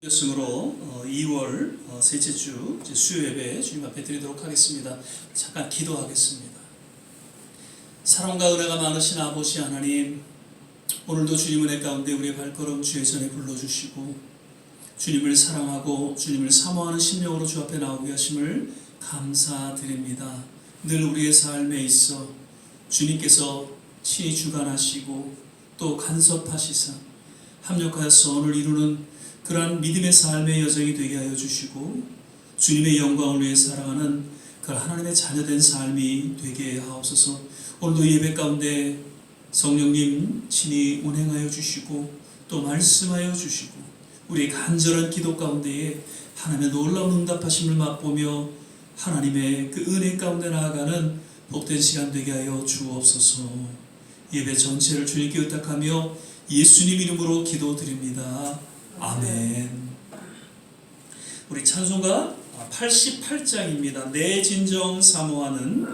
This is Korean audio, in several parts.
였으므로 2월 셋째 주 수요 예배 주님 앞에 드리도록 하겠습니다. 잠깐 기도하겠습니다. 사랑과 은혜가 많으신 아버지 하나님, 오늘도 주님 은혜 가운데 우리의 발걸음 주의 전에 불러주시고 주님을 사랑하고 주님을 사모하는 심령으로 주 앞에 나오게 하심을 감사드립니다. 늘 우리의 삶에 있어 주님께서 친히 주관하시고 또 간섭하시사 합력하여서 오늘 이루는 그러한 믿음의 삶의 여정이 되게 하여 주시고 주님의 영광을 위해 살아가는 그 하나님의 자녀된 삶이 되게 하옵소서. 오늘도 예배 가운데 성령님 친히 운행하여 주시고 또 말씀하여 주시고 우리의 간절한 기도 가운데에 하나님의 놀라운 응답하심을 맛보며 하나님의 그 은혜 가운데 나아가는 복된 시간 되게 하여 주옵소서. 예배 전체를 주님께 의탁하며 예수님 이름으로 기도드립니다. 아멘. 우리 찬송가 88장입니다. 내 진정 사모하는.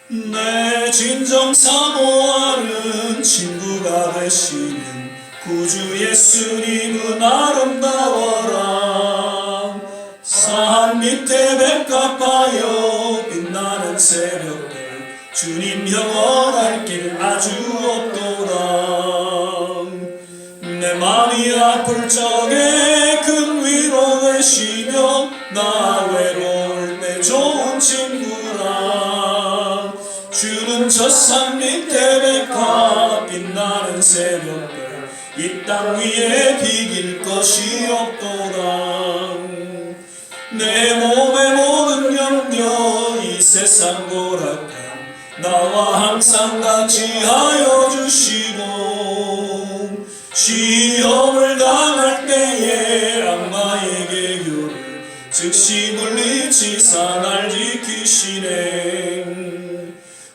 내 진정 사모하는 친구가 되시는 구주 예수님은 아름다워라. 산 밑에 백합하여 빛나는 새벽들 주님 영원할 길 아주 없도다. 내 마음이 아플 적에 큰 위로 되시며 나 외로울 때 좋은 친구라. 주는 저 산 밑에 백합 빛나는 새벽들 이 땅 위에 비길 것이 없도다. 내 몸의 모든 염려 이 세상 고락함 나와 항상 같이 하여 주시고 시험을 당할 때에 악마에게 요를 즉시 물리치사 날 지키시네.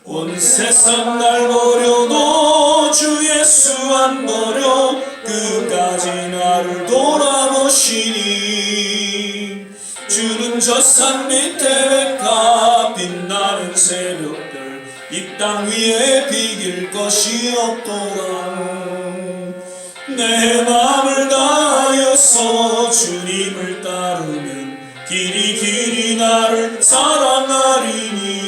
온 세상 날 버려도 주 예수 안 버려 끝까지 나를 돌아보시니. 주는 저 산 밑에 백합 빛나는 새벽들 이 땅 위에 비길 것이 없도다. 내 마음을 다하여서 주님을 따르면 길이 나를 사랑하리니.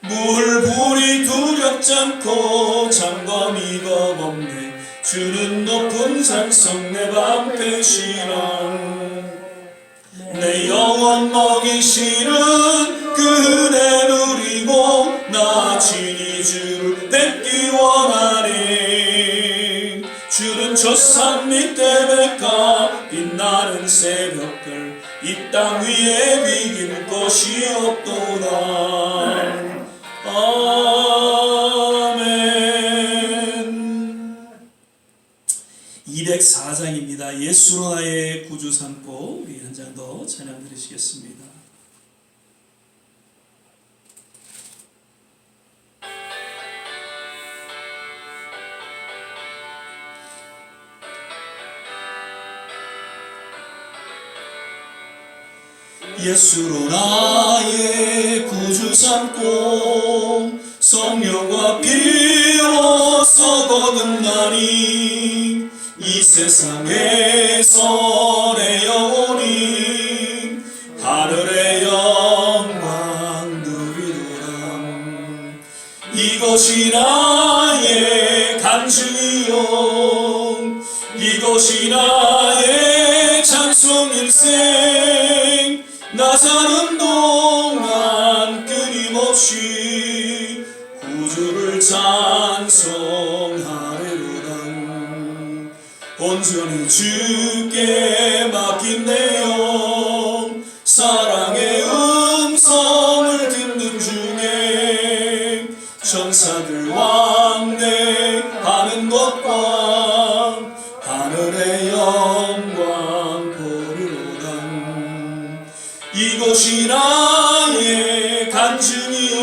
물불이 두렵지 않고 장검이 겁없네. 주는 높은 산성 내 방패시랑. 내 영혼 먹이시는 그 은혜 누리고 나 친히 주를 뵙기 원하네. 주는 저 산 밑에 백합 빛나는 새벽들 이 땅 위에 비길 것이 없도다. 아멘. 204장입니다. 예수로 나의 구주 삼고 우리 한 장 더 찬양 드리시겠습니다. 예수로 나의 구주 삼고 성령과 피로써 거듭나니. 이 세상에서 내 영혼이 하늘의 영광 누리도다. 이것이 나의 간증이요 이것이 나의 찬송 일생. 나 사는 동안 끊임없이 구주를 찬송하리로다. 온전히 주께 맡긴 내 영 사랑의 음성을 듣는 중에 천사들 왕래하는 것과 하늘의 영광 보리로다. 이것이 나의 간증이요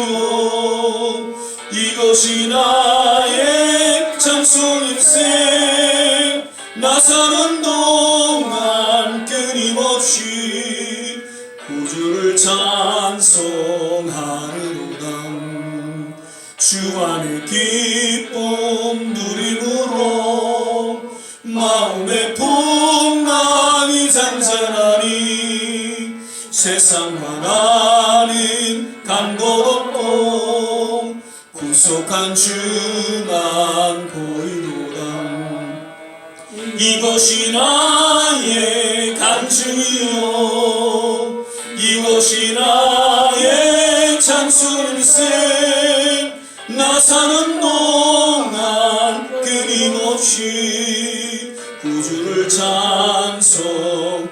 이것이 나의 찬송 일생. 나 사는 동안 끊임없이 끊임없이 구주를 찬송하리로다. 주 안의 기쁨 누림으로 마음의 풍랑이 잔잔하니 세상과 나는 간 곳 없고 구속한 주만 보이노라. 이것이 나의 간증이요 이것이 나의 찬송일세. 나 사는 동안 끊임없이 구주를 찬송하리로다.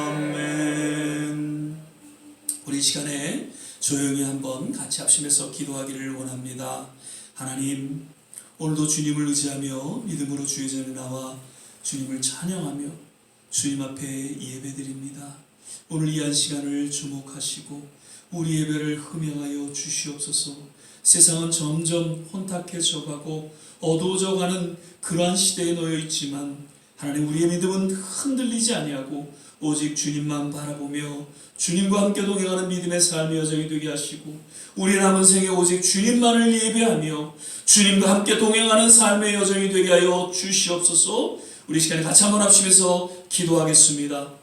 아멘. 우리 이 시간에 조용히 한번 같이 합심해서 기도하기를 원합니다. 하나님, 오늘도 주님을 의지하며 믿음으로 주의 전에 나와 주님을 찬양하며 주님 앞에 예배드립니다. 오늘 이 한 시간을 주목하시고 우리 예배를 흠양하여 주시옵소서. 세상은 점점 혼탁해져 가고 어두워져 가는 그러한 시대에 놓여 있지만 하나님, 우리의 믿음은 흔들리지 아니하고 오직 주님만 바라보며 주님과 함께 동행하는 믿음의 삶의 여정이 되게 하시고 우리 남은 생에 오직 주님만을 예배하며 주님과 함께 동행하는 삶의 여정이 되게 하여 주시옵소서. 우리 시간에 같이 한번 합심해서 기도하겠습니다.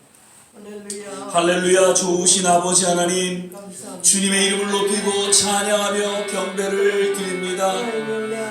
할렐루야. 할렐루야. 좋으신 아버지 하나님, 감사합니다. 주님의 이름을 높이고 찬양하며 경배를 드립니다.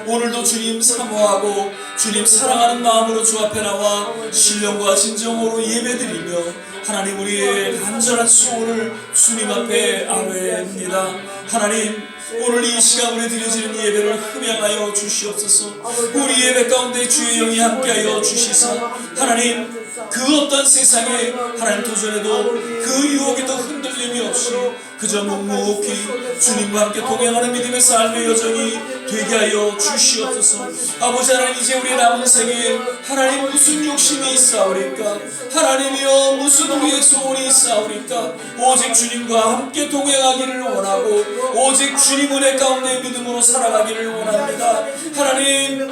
오늘도 주님 사모하고 주님 사랑하는 마음으로 주 앞에 나와 신령과 진정으로 예배드리며 하나님, 우리의 간절한 소원을 주님 앞에 아뢰입니다. 하나님, 오늘 이 시간 우리 드려지는 예배를 흠양하여 주시옵소서. 우리 예배 가운데 주의 영이 함께하여 주시사 하나님, 그 어떤 세상에 하나님 도전에도 그 유혹에도 흔들림이 없이 그저 묵묵히 주님과 함께 동행하는 믿음의 삶의 여정이 되게 하여 주시옵소서. 아버지 하나님, 이제 우리 남은 생에 하나님 무슨 욕심이 있사오리까? 하나님이여 무슨 우리의 소원이 있사오리까? 오직 주님과 함께 동행하기를 원하고 오직 주님 은혜 가운데 믿음으로 살아가기를 원합니다. 하나님,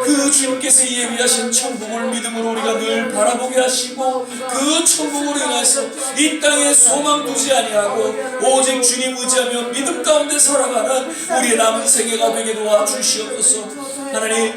그 주님께서 예비하신 천국을 믿음으로 우리가 늘 바라보게 하시고 그 천국으로 인해서 이 땅에 소망 두지 아니하고 오직 주님 의지하며 믿음 가운데 살아가는 우리의 남은 생애가 되게 도와주시옵소서. 하나님,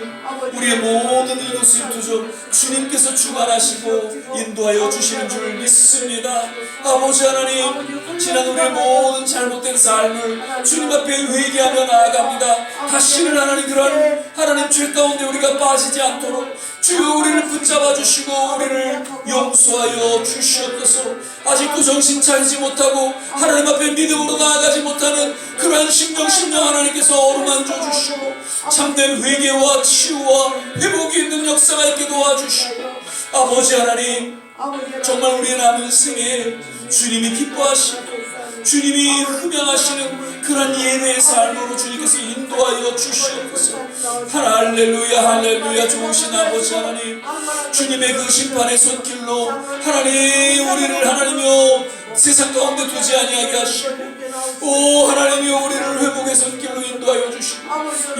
우리의 모든 이것을 두죠 주님께서 주관하시고 인도하여 주시는 줄 믿습니다. 아버지 하나님, 지난 우리의 모든 잘못된 삶을 주님 앞에 회개하며 나아갑니다. 다시는 하나님, 그런 하나님 죄 가운데 우리가 빠지지 않도록 주여 우리를 붙잡아 주시고 우리를 용서하여 주시옵소서. 아직도 정신 차리지 못하고 하나님 앞에 믿음으로 나아가지 못하는 그러한 심령 하나님께서 어루만져 주시고 참된 회개와 치유와 회복이 있는 역사가 있게 도와주시고 아버지 하나님, 정말 우리의 남은 생에 주님이 기뻐하시고 주님이 흠양하시는 그런 예배의 삶으로 주님께서 인도하여 주시옵소서. 할렐루야. 할렐루야. 좋으신 아버지 하나님, 주님의 그 심판의 손길로 하나님 우리를 하나님이여 세상 가운데 두지 아니하게 하시고 오 하나님이여 우리를 회복의 손길로 인도하여 주시고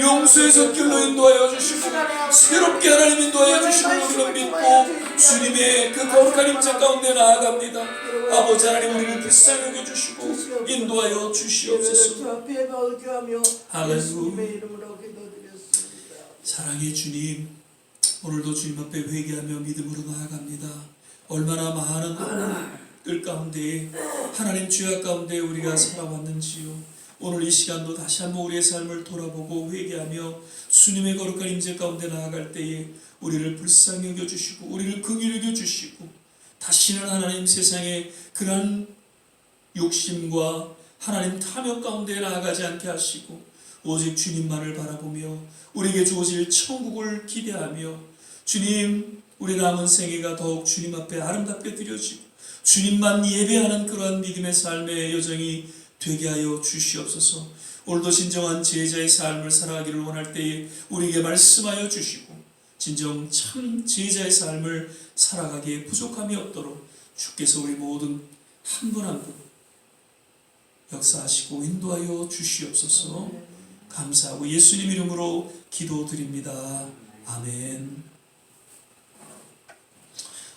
용서의 손길로 인도하여 주시고 새롭게 하나님 인도하여 주시는 우리를 믿고 주님의 그 거룩한 임재 가운데 나아갑니다. 아버지 하나님, 우리를 불쌍히 여겨주시고 인도하여 주시옵소서. 할렐루야. 사랑의 주님, 오늘도 주님 앞에 회개하며 믿음으로 나아갑니다. 얼마나 많은 뜰 가운데 하나님 죄악 가운데 우리가 살아왔는지요. 오늘 이 시간도 다시 한번 우리의 삶을 돌아보고 회개하며 주님의 거룩한 임재 가운데 나아갈 때에 우리를 불쌍히 여겨주시고 우리를 긍휼히 여겨주시고 다시는 하나님 세상에 그런 욕심과 하나님 탐욕 가운데 나아가지 않게 하시고 오직 주님만을 바라보며 우리에게 주어질 천국을 기대하며 주님, 우리 남은 생애가 더욱 주님 앞에 아름답게 드려지고 주님만 예배하는 그러한 믿음의 삶의 여정이 되게 하여 주시옵소서. 오늘도 진정한 제자의 삶을 살아가기를 원할 때에 우리에게 말씀하여 주시고 진정 참 제자의 삶을 살아가기에 부족함이 없도록 주께서 우리 모든 한 분 한 분 역사하시고 인도하여 주시옵소서. 감사하고 예수님 이름으로 기도드립니다. 아멘.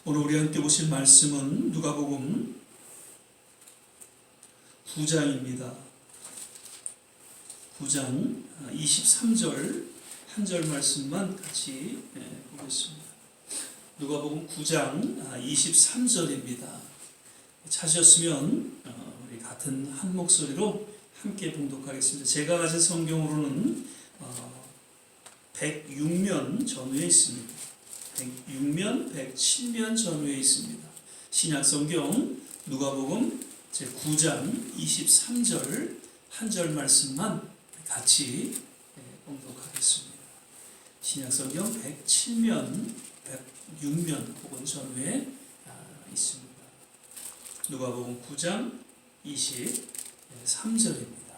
오늘 우리 함께 보실 말씀은 누가복음 9장입니다. 9장 23절 한 절 말씀만 같이 보겠습니다. 누가복음 9장 23절입니다. 찾으셨으면 우리 같은 한 목소리로 함께 봉독하겠습니다. 제가 가진 성경으로는 106면 전후에 있습니다. 106면, 107면 전후에 있습니다. 신약성경 누가복음 제9장 23절 한 절 말씀만 같이 봉독하겠습니다. 신약성경 107면, 106면 혹은 전후에 있습니다. 누가복음 9장 23절입니다.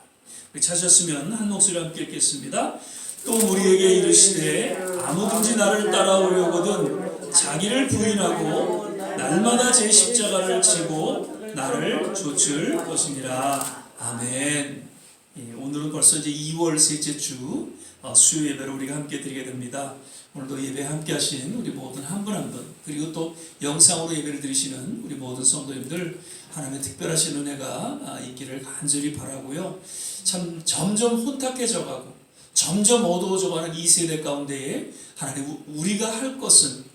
찾으셨으면 한 목소리로 함께 읽겠습니다. 또 우리에게 이르시되 아무든지 나를 따라오려거든 자기를 부인하고 날마다 제 십자가를 지고 나를 좇을 것이니라. 아멘. 오늘은 벌써 이제 2월 셋째 주 수요 예배를 우리가 함께 드리게 됩니다. 오늘도 예배 함께 하신 우리 모든 한 분 한 분, 그리고 또 영상으로 예배를 드리시는 우리 모든 성도님들 하나님의 특별하신 은혜가 있기를 간절히 바라고요. 참 점점 혼탁해져 가고 점점 어두워져 가는 이 세대 가운데에 하나님 우리가 할 것은,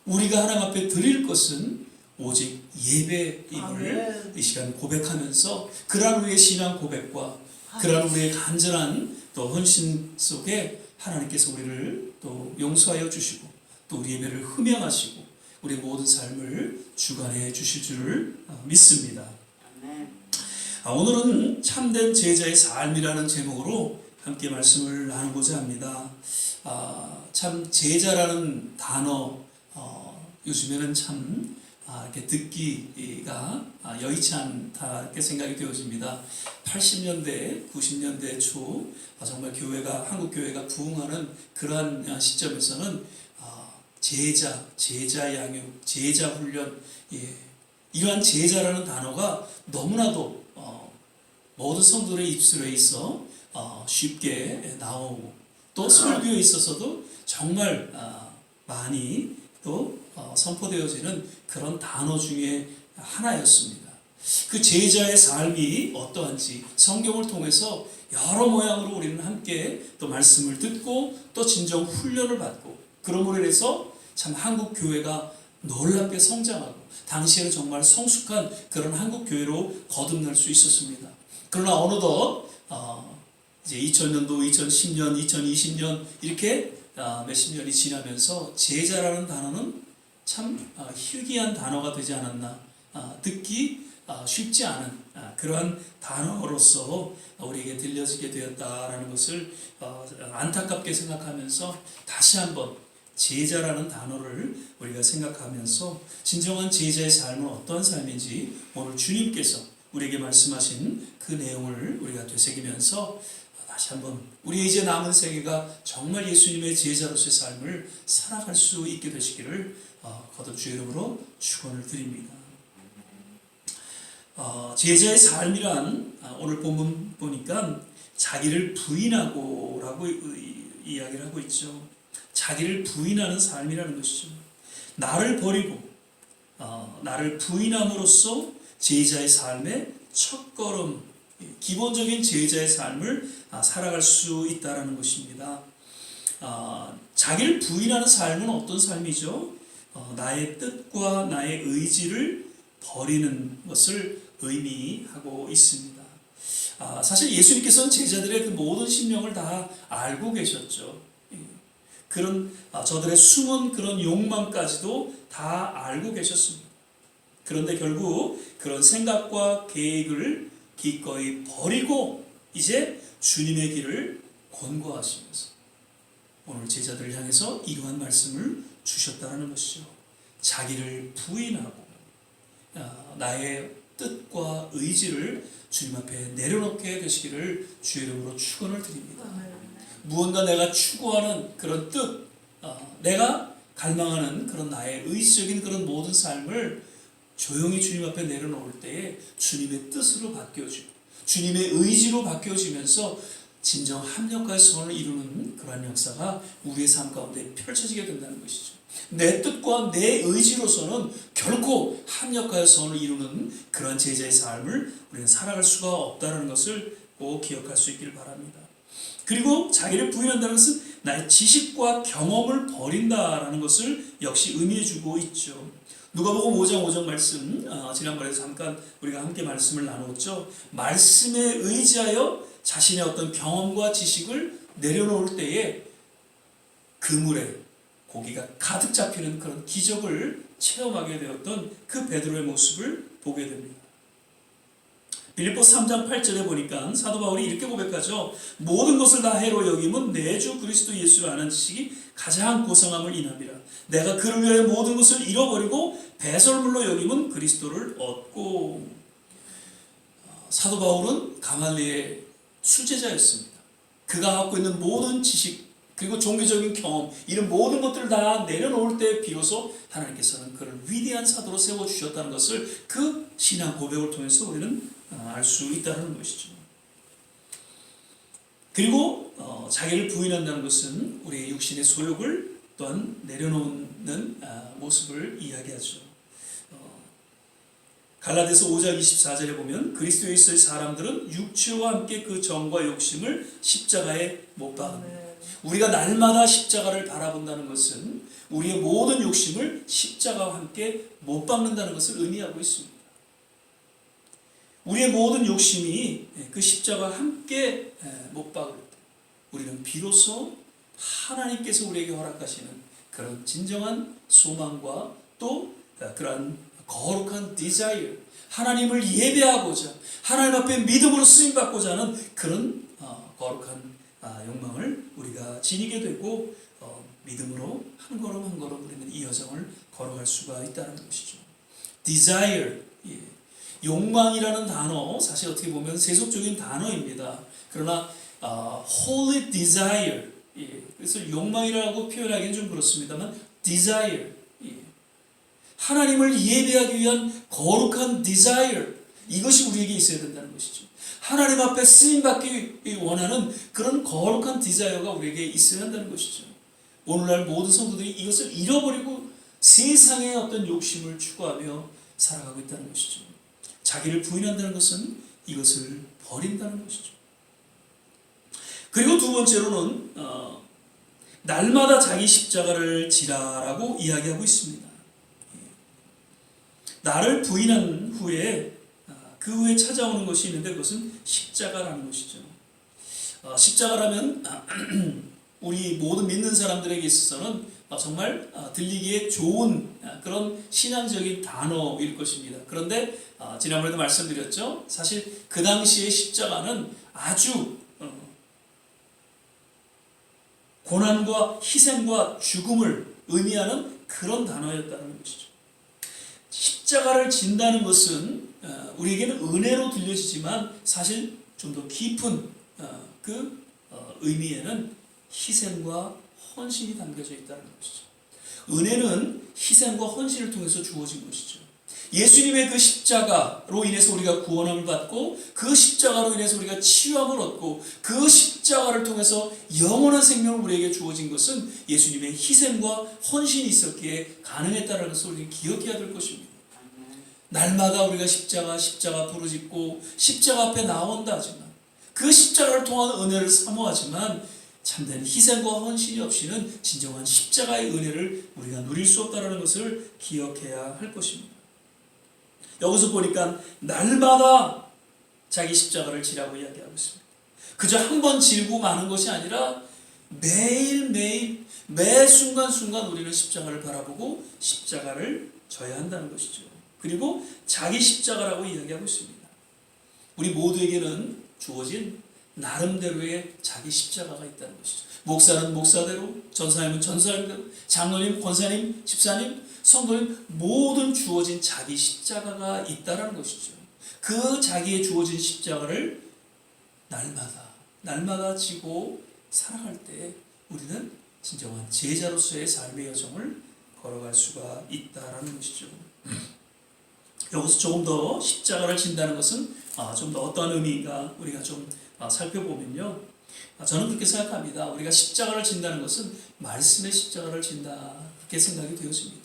우리가 하나님 앞에 드릴 것은 오직 예배임을 이 시간 고백하면서 그러한 우리의 신앙 고백과 그러한 우리의 간절한 또 헌신 속에 하나님께서 우리를 또 용서하여 주시고 또 우리 예배를 흠양하시고 우리 모든 삶을 주관해 주실 줄을 믿습니다. 오늘은 참된 제자의 삶이라는 제목으로 함께 말씀을 나누고자 합니다. 참 제자라는 단어 요즘에는 참 이렇게 듣기가 여의치 않다 이렇게 생각이 되어집니다. 80년대, 90년대 초 정말 교회가, 한국 교회가 부흥하는 그러한 시점에서는 제자 양육, 제자 훈련, 이러한 제자라는 단어가 너무나도 모든 성도들의 입술에 있어 쉽게 나오고 또 설교에 있어서도 정말 많이 또 선포되어지는 그런 단어 중에 하나였습니다. 그 제자의 삶이 어떠한지 성경을 통해서 여러 모양으로 우리는 함께 또 말씀을 듣고 또 진정 훈련을 받고 그러므로 인해서 참 한국 교회가 놀랍게 성장하고 당시에는 정말 성숙한 그런 한국 교회로 거듭날 수 있었습니다. 그러나 어느덧 이제 2000년도, 2010년, 2020년 이렇게 몇십 년이 지나면서 제자라는 단어는 참 희귀한 단어가 되지 않았나, 듣기 쉽지 않은 그러한 단어로서 우리에게 들려지게 되었다라는 것을 안타깝게 생각하면서 다시 한번 제자라는 단어를 우리가 생각하면서 진정한 제자의 삶은 어떠한 삶인지 오늘 주님께서 우리에게 말씀하신 그 내용을 우리가 되새기면서 다시 한번 우리 이제 남은 세계가 정말 예수님의 제자로서의 삶을 살아갈 수 있게 되시기를 거듭 주의 이름으로 축원을 드립니다. 제자의 삶이란 오늘 본문 보니까 자기를 부인하고 라고 이야기를 하고 있죠. 자기를 부인하는 삶이라는 것이죠. 나를 버리고 나를 부인함으로써 제자의 삶의 첫걸음, 기본적인 제자의 삶을 살아갈 수 있다는 것입니다. 자기를 부인하는 삶은 어떤 삶이죠? 나의 뜻과 나의 의지를 버리는 것을 의미하고 있습니다. 사실 예수님께서는 제자들의 그 모든 심령을 다 알고 계셨죠. 그런 저들의 숨은 그런 욕망까지도 다 알고 계셨습니다. 그런데 결국 그런 생각과 계획을 기꺼이 버리고 이제 주님의 길을 권고하시면서 오늘 제자들을 향해서 이러한 말씀을 주셨다는 것이죠. 자기를 부인하고 나의 뜻과 의지를 주님 앞에 내려놓게 되시기를 주의 이름으로 축원을 드립니다. 무언가 내가 추구하는 그런 뜻, 내가 갈망하는 그런 나의 의지적인 그런 모든 삶을 조용히 주님 앞에 내려놓을 때에 주님의 뜻으로 바뀌어지고 주님의 의지로 바뀌어지면서 진정 합력과 선을 이루는 그러한 역사가 우리의 삶 가운데 펼쳐지게 된다는 것이죠. 내 뜻과 내 의지로서는 결코 합력하여 선을 이루는 그런 제자의 삶을 우리는 살아갈 수가 없다는 것을 꼭 기억할 수 있기를 바랍니다. 그리고 자기를 부인한다는 것은 나의 지식과 경험을 버린다라는 것을 역시 의미해주고 있죠. 누가복음 5장 5절 말씀, 지난번에 잠깐 우리가 함께 말씀을 나눴죠. 말씀에 의지하여 자신의 어떤 경험과 지식을 내려놓을 때에 그물에 고기가 가득 잡히는 그런 기적을 체험하게 되었던 그 베드로의 모습을 보게 됩니다. 빌립보서 3장 8절에 보니까 사도 바울이 이렇게 고백하죠. 모든 것을 다 해로 여김은 내 주 그리스도 예수를 아는 지식이 가장 고상함을 인함이라. 내가 그를 위하여 모든 것을 잃어버리고 배설물로 여김은 그리스도를 얻고. 사도 바울은 가말리의 수제자였습니다. 그가 갖고 있는 모든 지식 그리고 종교적인 경험 이런 모든 것들을 다 내려놓을 때 비로소 하나님께서는 그를 위대한 사도로 세워주셨다는 것을 그 신앙 고백을 통해서 우리는 알 수 있다는 것이죠. 그리고 자기를 부인한다는 것은 우리의 육신의 소욕을 또한 내려놓는 모습을 이야기하죠. 갈라디아서 5장 24절에 보면 그리스도에 있어의 사람들은 육체와 함께 그 정과 욕심을 십자가에 못 박습니다. 우리가 날마다 십자가를 바라본다는 것은 우리의 모든 욕심을 십자가와 함께 못 박는다는 것을 의미하고 있습니다. 우리의 모든 욕심이 그 십자가와 함께 못 박을 때 우리는 비로소 하나님께서 우리에게 허락하시는 그런 진정한 소망과 또 그런 거룩한 desire, 하나님을 예배하고자 하나님 앞에 믿음으로 쓰임받고자 하는 그런 거룩한 욕망을 우리가 지니게 되고 믿음으로 한 걸음 한 걸음 우리는 이 여정을 걸어갈 수가 있다는 것이죠. desire, 욕망이라는 단어 사실 어떻게 보면 세속적인 단어입니다. 그러나 holy desire, 그래서 욕망이라고 표현하기는 좀 그렇습니다만 desire, 하나님을 예배하기 위한 거룩한 desire, 이것이 우리에게 있어야 된다는 것이죠. 하나님 앞에 쓰임받기 원하는 그런 거룩한 디자이어가 우리에게 있어야 한다는 것이죠. 오늘날 모든 성도들이 이것을 잃어버리고 세상의 어떤 욕심을 추구하며 살아가고 있다는 것이죠. 자기를 부인한다는 것은 이것을 버린다는 것이죠. 그리고 두 번째로는 날마다 자기 십자가를 지라라고 이야기하고 있습니다. 나를 부인한 후에 그 후에 찾아오는 것이 있는데 그것은 십자가라는 것이죠. 십자가라면 우리 모든 믿는 사람들에게 있어서는 정말 들리기에 좋은 그런 신앙적인 단어일 것입니다. 그런데 지난번에도 말씀드렸죠. 사실 그 당시의 십자가는 아주 고난과 희생과 죽음을 의미하는 그런 단어였다는 것이죠. 십자가를 진다는 것은 우리에게는 은혜로 들려지지만 사실 좀 더 깊은 그 의미에는 희생과 헌신이 담겨져 있다는 것이죠. 은혜는 희생과 헌신을 통해서 주어진 것이죠. 예수님의 그 십자가로 인해서 우리가 구원함을 받고 그 십자가로 인해서 우리가 치유함을 얻고 그 십자가를 통해서 영원한 생명을 우리에게 주어진 것은 예수님의 희생과 헌신이 있었기에 가능했다는 것을 우리는 기억해야 될 것입니다. 날마다 우리가 십자가 부르짖고 십자가 앞에 나온다 하지만 그 십자가를 통한 은혜를 사모하지만 참된 희생과 헌신이 없이는 진정한 십자가의 은혜를 우리가 누릴 수 없다는 것을 기억해야 할 것입니다. 여기서 보니까 날마다 자기 십자가를 지라고 이야기하고 있습니다. 그저 한 번 지고 마는 것이 아니라 매일매일 매 순간순간 우리는 십자가를 바라보고 십자가를 져야 한다는 것이죠. 그리고 자기 십자가라고 이야기하고 있습니다. 우리 모두에게는 주어진 나름대로의 자기 십자가가 있다는 것이죠. 목사는 목사대로, 전사님은 전사님대로, 장로님, 권사님, 집사님, 성도님 모든 주어진 자기 십자가가 있다는 것이죠. 그 자기의 주어진 십자가를 날마다 지고 살아갈 때 우리는 진정한 제자로서의 삶의 여정을 걸어갈 수가 있다는 것이죠. 여기서 조금 더 십자가를 진다는 것은 좀 더 어떤 의미인가 우리가 좀 살펴보면요. 저는 그렇게 생각합니다. 우리가 십자가를 진다는 것은 말씀의 십자가를 진다. 그렇게 그렇게 생각이 되어집니다.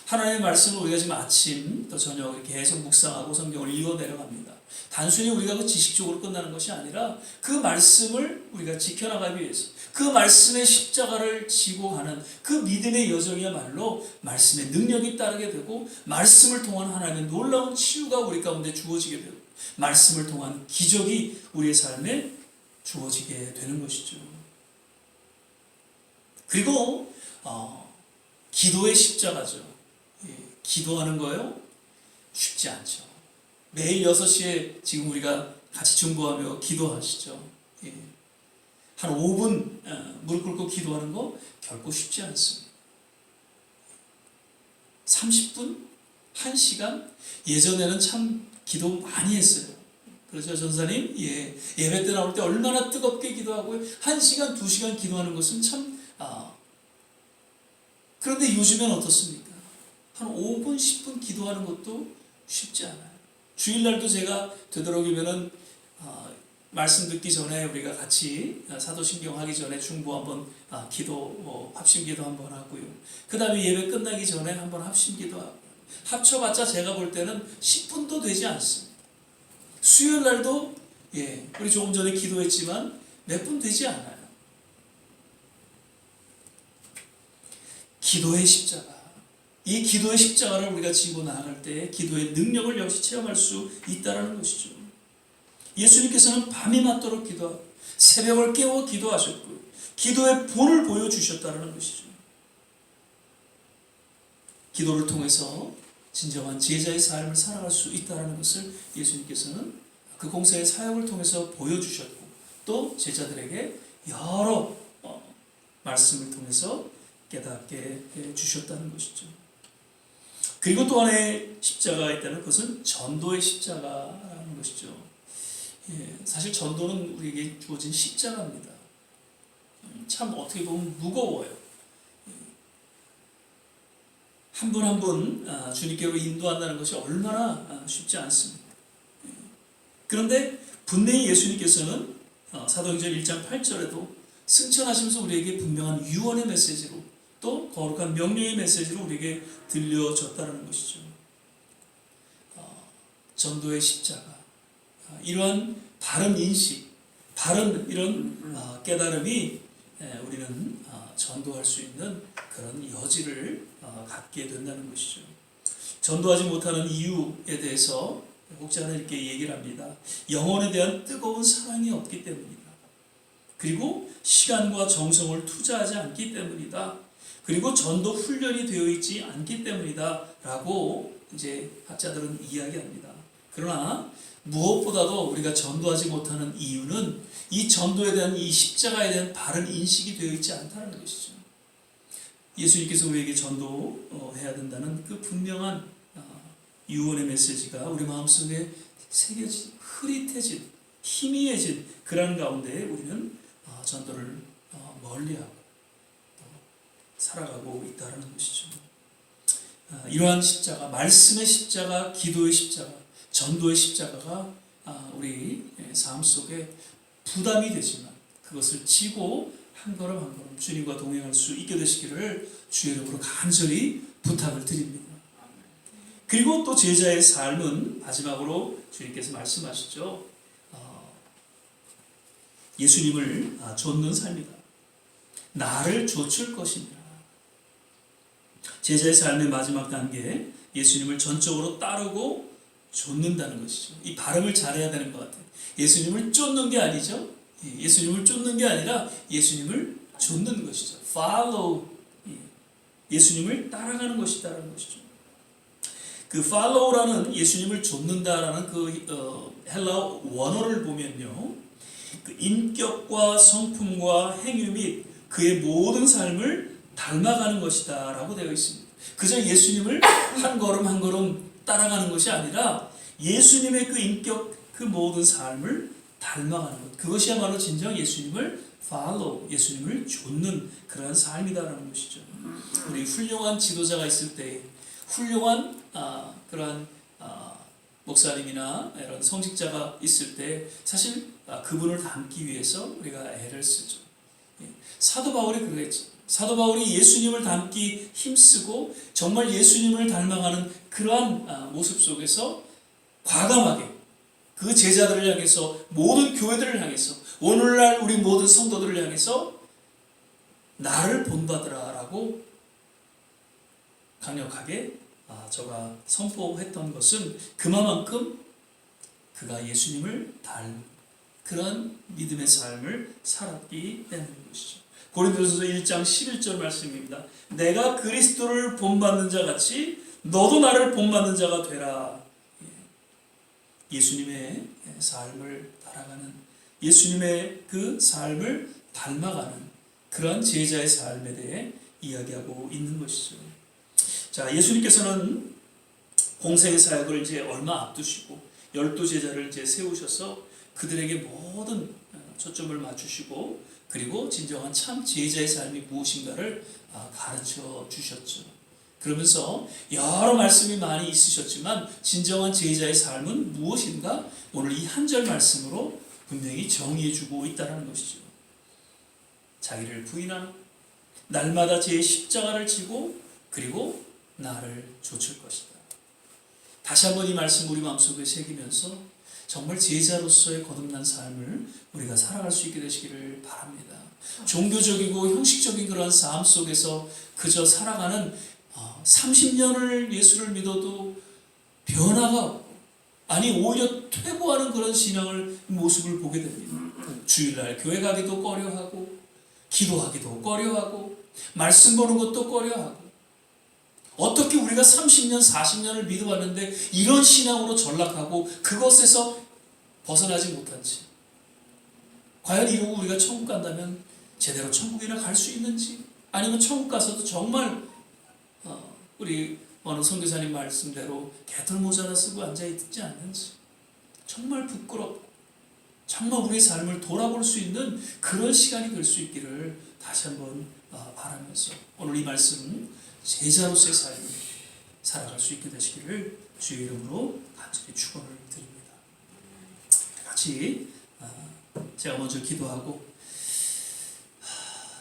하나님의 말씀을 우리가 지금 아침 또 저녁 계속 묵상하고 성경을 읽어 내려갑니다. 단순히 우리가 그 지식적으로 끝나는 것이 아니라 그 말씀을 우리가 지켜나가기 위해서 그 말씀의 십자가를 지고 가는 그 믿음의 여정이야말로 말씀의 능력이 따르게 되고 말씀을 통한 하나님의 놀라운 치유가 우리 가운데 주어지게 되고 말씀을 통한 기적이 우리의 삶에 주어지게 되는 것이죠. 그리고 기도의 십자가죠. 기도하는 거요? 쉽지 않죠. 매일 6시에 지금 우리가 같이 중보하며 기도하시죠. 한 5분 무릎 꿇고 기도하는 거 결코 쉽지 않습니다. 30분? 1시간? 예전에는 참 기도 많이 했어요. 그렇죠, 전사님? 예배 때 나올 때 얼마나 뜨겁게 기도하고요. 1시간, 2시간 기도하는 것은 참 그런데 요즘엔 어떻습니까? 한 5분, 10분 기도하는 것도 쉽지 않아요. 주일날도 제가 되도록이면은 말씀 듣기 전에 우리가 같이 사도신경 하기 전에 중보 한번 기도 합심기도 한번 하고요. 그 다음에 예배 끝나기 전에 한번 합심기도 하고 합쳐봤자 제가 볼 때는 10분도 되지 않습니다. 수요일날도 우리 조금 전에 기도했지만 몇 분 되지 않아요. 기도의 십자가. 이 기도의 십자가를 우리가 지고 나아갈 때 기도의 능력을 역시 체험할 수 있다는 것이죠. 예수님께서는 밤이 맞도록 기도하고 새벽을 깨워 기도하셨고 기도의 본을 보여주셨다는 것이죠. 기도를 통해서 진정한 제자의 삶을 살아갈 수 있다는 것을 예수님께서는 그 공사의 사역을 통해서 보여주셨고 또 제자들에게 여러 말씀을 통해서 깨닫게 해주셨다는 것이죠. 그리고 또 하나의 십자가가 있다는 것은 전도의 십자가라는 것이죠. 사실 전도는 우리에게 주어진 십자가입니다. 참 어떻게 보면 무거워요. 한 분 한 분 주님께로 인도한다는 것이 얼마나 쉽지 않습니다. 그런데 분명히 예수님께서는 사도행전 1장 8절에도 승천하시면서 우리에게 분명한 유언의 메시지로 또 거룩한 명령의 메시지로 우리에게 들려줬다는 것이죠. 전도의 십자가. 이러한 바른 인식, 바른 이런 깨달음이 우리는 전도할 수 있는 그런 여지를 갖게 된다는 것이죠. 전도하지 못하는 이유에 대해서 목자는 이렇게 얘기를 합니다. 영혼에 대한 뜨거운 사랑이 없기 때문이다. 그리고 시간과 정성을 투자하지 않기 때문이다. 그리고 전도 훈련이 되어 있지 않기 때문이다. 라고 이제 학자들은 이야기합니다. 그러나 무엇보다도 우리가 전도하지 못하는 이유는 이 전도에 대한 이 십자가에 대한 바른 인식이 되어 있지 않다는 것이죠. 예수님께서 우리에게 전도해야 된다는 그 분명한 유언의 메시지가 우리 마음속에 새겨진, 흐릿해진, 희미해진 그런 가운데 우리는 전도를 멀리하고 또 살아가고 있다는 것이죠. 이러한 십자가, 말씀의 십자가, 기도의 십자가, 전도의 십자가가 우리 삶 속에 부담이 되지만 그것을 지고 한 걸음 한 걸음 주님과 동행할 수 있게 되시기를 주의 이름으로 간절히 부탁을 드립니다. 그리고 또 제자의 삶은 마지막으로 주님께서 말씀하시죠. 예수님을 좇는 삶이다. 나를 좇을 것이니라. 제자의 삶의 마지막 단계, 예수님을 전적으로 따르고 좇는다는 것이죠. 이 발음을 잘해야 되는 것 같아요. 예수님을 쫓는 게 아니죠. 예수님을 쫓는 게 아니라 예수님을 좇는 것이죠. follow. 예수님을 따라가는 것이다라는 것이죠. 그 follow라는 예수님을 좇는다라는 그 헬라어 원어를 보면요, 그 인격과 성품과 행위 및 그의 모든 삶을 닮아가는 것이다라고 되어 있습니다. 그저 예수님을 한 걸음 한 걸음 따라가는 것이 아니라 예수님의 그 인격, 그 모든 삶을 닮아가는 것. 그것이야말로 진정 예수님을 follow, 예수님을 좇는 그러한 삶이다라는 것이죠. 우리 훌륭한 지도자가 있을 때, 훌륭한 그러한 목사님이나 이런 성직자가 있을 때 사실 그분을 닮기 위해서 우리가 애를 쓰죠. 사도 바울이 그러했죠. 사도 바울이 예수님을 닮기 힘쓰고 정말 예수님을 닮아가는 그러한 모습 속에서 과감하게 그 제자들을 향해서, 모든 교회들을 향해서, 오늘날 우리 모든 성도들을 향해서 나를 본받으라 라고 강력하게 저가 선포했던 것은 그만큼 그가 예수님을 닮은 그런 믿음의 삶을 살았기 때문인 것이죠. 고린도전서 1장 11절 말씀입니다. 내가 그리스도를 본받는 자 같이 너도 나를 본받는 자가 되라. 예수님의 삶을 따라가는, 예수님의 그 삶을 닮아가는 그런 제자의 삶에 대해 이야기하고 있는 것이죠. 자, 예수님께서는 공생의 사역을 이제 얼마 앞두시고 12제자를 이제 세우셔서 그들에게 모든 초점을 맞추시고, 그리고 진정한 참 제자의 삶이 무엇인가를 가르쳐 주셨죠. 그러면서 여러 말씀이 많이 있으셨지만 진정한 제자의 삶은 무엇인가 오늘 이 한 절 말씀으로 분명히 정의해 주고 있다는 것이죠. 자기를 부인하는, 날마다 제 십자가를 지고 그리고 나를 좇을 것이다. 다시 한번 이 말씀 우리 마음속에 새기면서 정말 제자로서의 거듭난 삶을 우리가 살아갈 수 있게 되시기를 바랍니다. 종교적이고 형식적인 그런 삶 속에서 그저 살아가는 30년을 예수를 믿어도 변화가 없고, 아니 오히려 퇴보하는 그런 신앙을 모습을 보게 됩니다. 주일날 교회 가기도 꺼려하고, 기도하기도 꺼려하고, 말씀 보는 것도 꺼려하고, 어떻게 우리가 30년, 40년을 믿어왔는데 이런 신앙으로 전락하고 그것에서 벗어나지 못한지, 과연 이러고 우리가 천국 간다면 제대로 천국이나 갈 수 있는지, 아니면 천국 가서도 정말 우리 어느 선교사님 말씀대로 개털모자 하나 쓰고 앉아있지 않는지, 정말 부끄럽고 정말 우리의 삶을 돌아볼 수 있는 그런 시간이 될 수 있기를 다시 한번 바라면서 오늘 이 말씀 제자로서의 삶을 살아갈 수 있게 되시기를 주의 이름으로 간절히 축원을 드립니다. 같이 제가 먼저 기도하고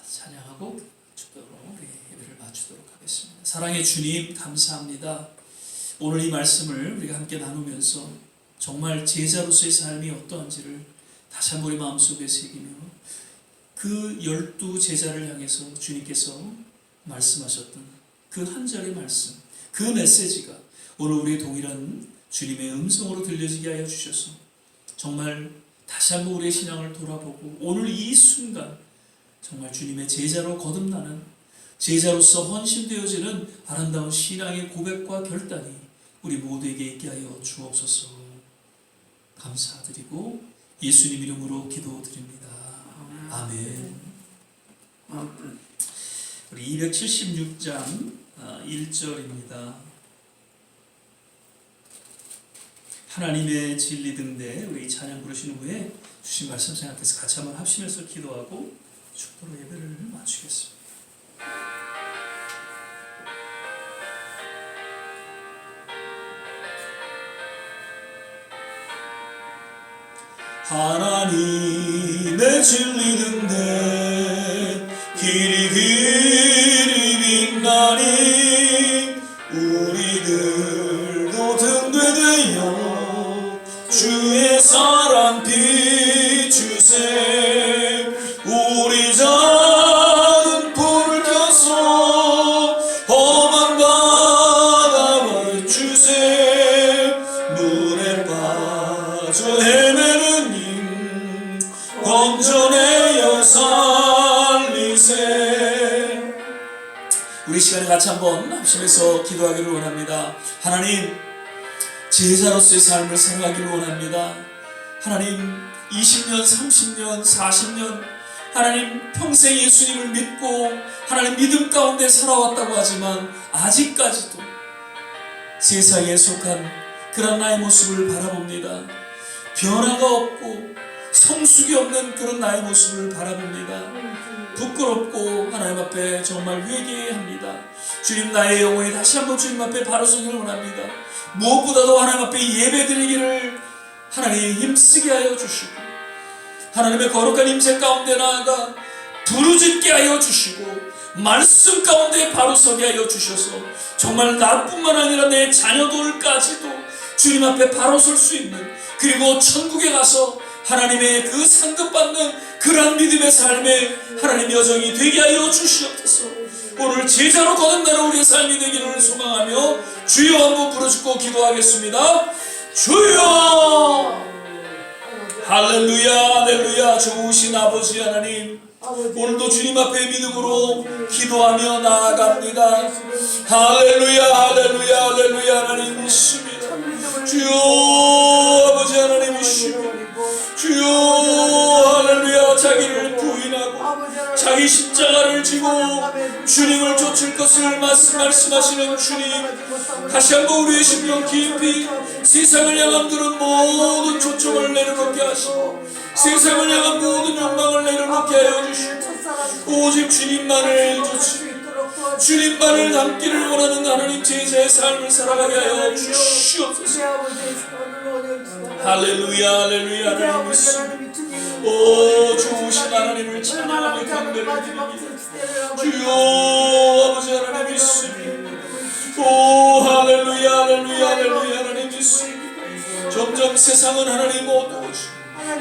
찬양하고 축도로 우리 예배를 마치도록 하겠습니다. 사랑의 주님, 감사합니다. 오늘 이 말씀을 우리가 함께 나누면서 정말 제자로서의 삶이 어떠한지를 다시 한번 우리 마음속에 새기며 그 12제자를 향해서 주님께서 말씀하셨던 그 한 절의 말씀, 그 메시지가 오늘 우리의 동일한 주님의 음성으로 들려지게 하여 주셔서 정말 다시 한번 우리의 신앙을 돌아보고 오늘 이 순간 정말 주님의 제자로 거듭나는, 제자로서 헌신되어지는 아름다운 신앙의 고백과 결단이 우리 모두에게 있게 하여 주옵소서. 감사드리고 예수님 이름으로 기도드립니다. 아멘. 우리 276장 1절입니다. 하나님의 진리 등대 우리 찬양 부르신 후에 주신 말씀 생각해서 같이 한번 합심해서 기도하고 축도로 예배를 마치겠습니다. 하나님의 진리 등대 길이 빛나니 우리들도 등대되어 주의 사랑 비추세. 우리 작은 불을 켜서 험한 바다를 주세. 물에 빠져 헤매는 님 건져내어 살리세. 우리 시간에 같이 한번 합심해서 기도하기를 원합니다. 하나님, 제자로서의 삶을 살아가기를 원합니다. 하나님, 20년, 30년, 40년 하나님 평생 예수님을 믿고 하나님 믿음 가운데 살아왔다고 하지만 아직까지도 세상에 속한 그런 나의 모습을 바라봅니다. 변화가 없고 성숙이 없는 그런 나의 모습을 바라봅니다. 부끄럽고 하나님 앞에 정말 회개합니다. 주님, 나의 영혼이 다시 한번 주님 앞에 바로 서기를 원합니다. 무엇보다도 하나님 앞에 예배드리기를 하나님 힘쓰게 하여 주시고 하나님의 거룩한 임재 가운데 나아가 부르짖게 하여 주시고 말씀 가운데 바로 서게 하여 주셔서 정말 나뿐만 아니라 내 자녀들까지도 주님 앞에 바로 설 수 있는, 그리고 천국에 가서 하나님의 그 상급받는 그러한 믿음의 삶에 하나님 여정이 되게 하여 주시옵소서. 오늘 제자로 거듭나는 우리의 삶이 되기를 소망하며 주여 한번 부르짖고 기도하겠습니다. 주여! 할렐루야, 할렐루야. 좋으신 아버지 하나님, 오늘도 주님 앞에 믿음으로 기도하며 나아갑니다. 할렐루야, 할렐루야, 할렐루야. 하나님 믿습니다. 주여, 아버지 하나님 믿습니다. 주여, 할렐루야. 자기를 부인하고 자기 십자가를 지고 주님을 쫓을 것을 말씀하시는 주님, 다시 한번 우리의 심령 깊이 세상을 향한 그런 모든 초점을 내려놓게 하시고 세상을 향한 모든 욕망을 내려놓게 하여 주시고 오직 주님만을 쫓으시고 주님만을 닮기를 원하는 하나님 제자의 삶을 살아가게 하여 주시옵소서. 할렐루야, 할렐루야. 하나님 믿습니다. 오, 좋으신 하나님을 찬양하며 경배를 드립니다. 주여, 아버지 하나님 믿습니다. 오, 할렐루야, 할렐루야, 할렐루야. 하나님 믿습니다. 점점 세상은 하나님 어두워지고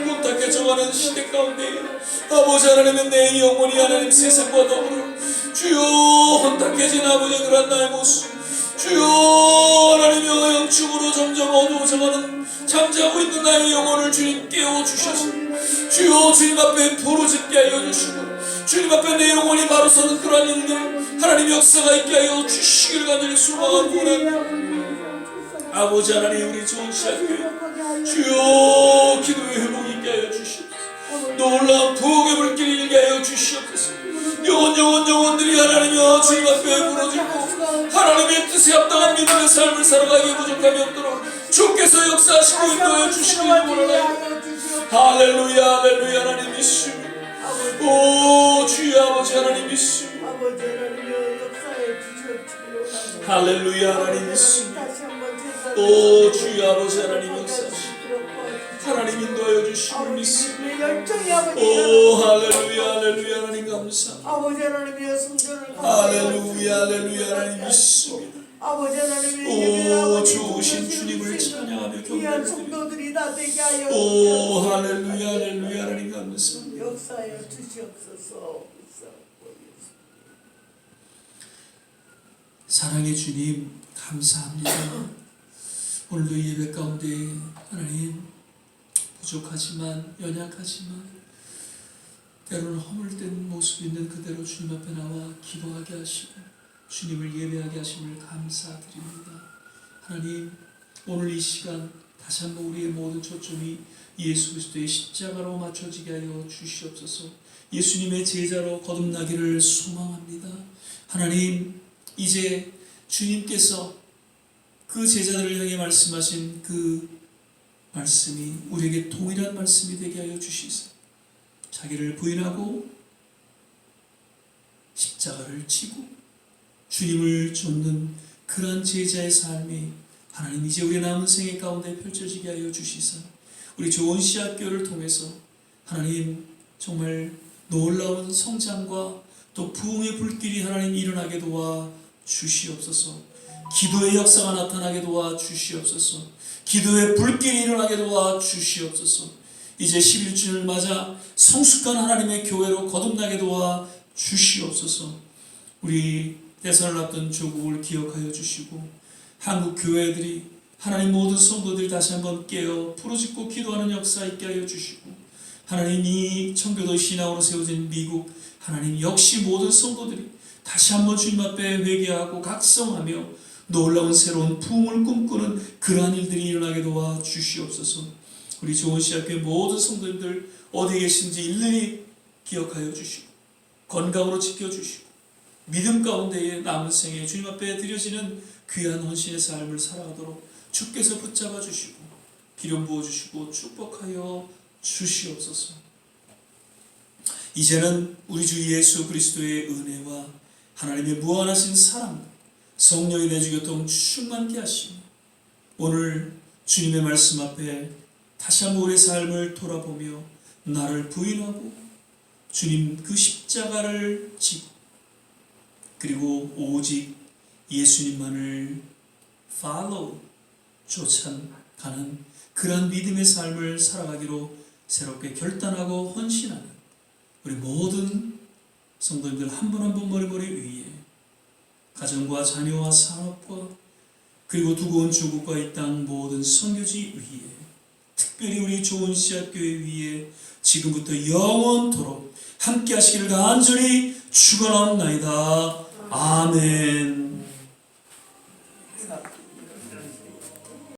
혼탁해져가는 시대 가운데 아버지 하나님은 내 영혼이 하나님 세상과 더불어 주여 혼탁해진 아버지 그런 나의 모습, 주여 하나님의 영축으로 점점 어두워져가는 잠자고 있는 나의 영혼을 주님 깨워주셔서 주여 주님 앞에 부르짖게 하여 주시고 주님 앞에 내 영혼이 바로 서는 그러한 일들 하나님 역사가 있게 하여 주시길 간절히 소망하고 원합니다. 아버지 하나님, 우리 좋은 시간교회 주여 기도의 회복이 있게 하여 주시옵소서. 놀라운 부흥의 불길이 일게 하여 주시옵소서. 영혼들이 하나님여 주님 앞에 부러지고 하나님의 뜻에 합당한 믿음의 삶을 살아가기에 부족함이 없도록 주께서 역사하시고 인도하여 주시길 원하나이다. 할렐루야, 할렐루야. 하나님 믿습니다. 오 주여 아버지 하나님 믿습니다. 할렐루야, 하나님 믿습니다. 오 주여 아버지 하나님 역사하시고 하나님 인도하여 주시길 믿습니다. 오 할렐루야, 할렐루야. 하나님 감사합니다. 할렐루야, 할렐루야. 하나님 믿습니다. 오 좋으신 주님을 찬양하며 경배드립니다. 오 할렐루야, 할렐루야. 하나님 감사합니다. 역사하여 주시옵소서. 사랑의 주님 감사합니다. 오늘도 예배 가운데 하나님 부족하지만 연약하지만 때로는 허물된 모습 있는 그대로 주님 앞에 나와 기도하게 하시고 주님을 예배하게 하심을 감사드립니다. 하나님 오늘 이 시간 다시 한번 우리의 모든 초점이 예수 그리스도의 십자가로 맞춰지게 하여 주시옵소서. 예수님의 제자로 거듭나기를 소망합니다. 하나님 이제 주님께서 그 제자들을 향해 말씀하신 그 말씀이 우리에게 동일한 말씀이 되게 하여 주시소. 자기를 부인하고 십자가를 지고 주님을 쫓는 그러한 제자의 삶이 하나님 이제 우리 남은 생애 가운데 펼쳐지게 하여 주시사 우리 좋은 씨앗교를 통해서 하나님 정말 놀라운 성장과 또 부흥의 불길이 하나님 일어나게 도와 주시옵소서. 기도의 역사가 나타나게 도와 주시옵소서. 기도의 불길이 일어나게 도와 주시옵소서. 이제 11주를 맞아 성숙한 하나님의 교회로 거듭나게 도와 주시옵소서. 우리 대선을 앞둔 조국을 기억하여 주시고 한국 교회들이 하나님 모든 성도들이 다시 한번 깨어 부르짖고 기도하는 역사 있게 하여 주시고 하나님 이 청교도 신앙으로 세워진 미국 하나님 역시 모든 성도들이 다시 한번 주님 앞에 회개하고 각성하며 놀라운 새로운 부흥을 꿈꾸는 그러한 일들이 일어나게 도와 주시옵소서. 우리 좋은 씨앗교회 모든 성도님들 어디에 계신지 일일이 기억하여 주시고 건강으로 지켜주시고 믿음 가운데에 남은 생에 주님 앞에 드려지는 귀한 헌신의 삶을 살아가도록 주께서 붙잡아 주시고 기름 부어주시고 축복하여 주시옵소서. 이제는 우리 주 예수 그리스도의 은혜와 하나님의 무한하신 사랑 성령의 내주교통 충만케 하시고 오늘 주님의 말씀 앞에 다시 한번 우리의 삶을 돌아보며 나를 부인하고 주님 그 십자가를 지고 그리고 오직 예수님만을 follow, 쫓아가는 그런 믿음의 삶을 살아가기로 새롭게 결단하고 헌신하는 우리 모든 성도님들 한 분 한 분 머리머리 위에 가정과 자녀와 산업과 그리고 두고 온 중국과 이 땅 모든 선교지 위에 특별히 우리 좋은 씨앗교회 위에 지금부터 영원토록 함께 하시기를 간절히 축원합나이다. 아멘.